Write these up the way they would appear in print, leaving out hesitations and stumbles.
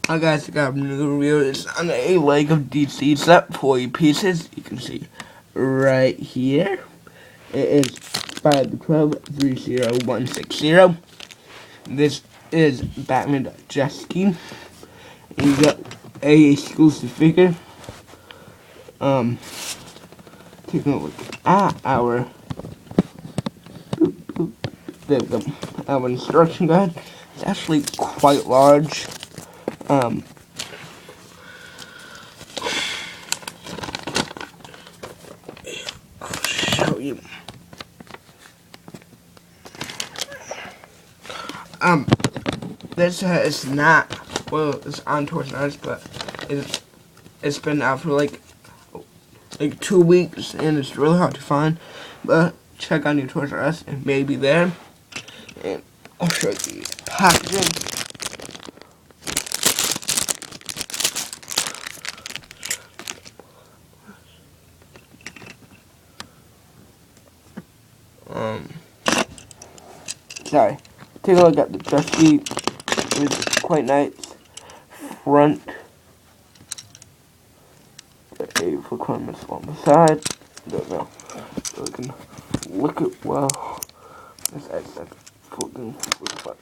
Hi guys, I got a new review. It's on a Lego DC set, 40 pieces. You can see right here. It is by the 1230160. This is Batman jet ski. And you got a exclusive figure. Taking a look at our our instruction guide. It's actually quite large. I'll show you. This is not, well, it's on Toys R Us, but it's been out for like 2 weeks, and it's really hard to find. But check on your Toys R Us, it may be there. And I'll show you the packaging. Sorry. Take a look at the jet ski. It's quite nice. Front. Got a requirements on the side. Don't know. So we can look it well. This accent looking for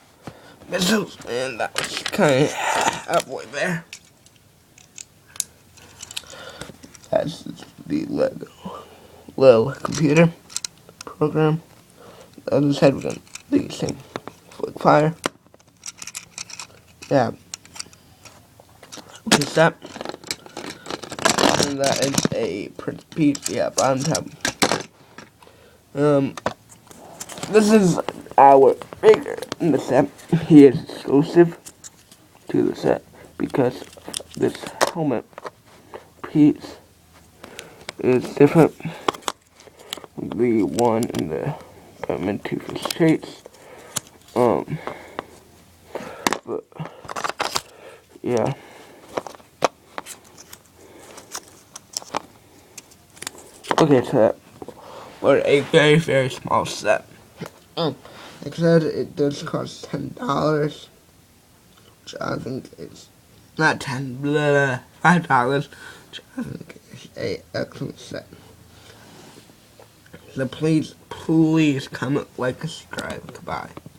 missiles, and that was kind of halfway there. That's the Lego little computer program. The other side we're gonna do the same. Flick fire. Yeah. What's that? And that is a print piece. Yeah, bottom tab. This is our figure in the set. He is exclusive to the set because this helmet piece is different. The one in the Batman Two-Face Chase. But yeah. Okay, so we're a very, very small set. Like I said, it does cost $10, which I think is not $5, which I think is a excellent set. So please comment, like, and subscribe. Goodbye.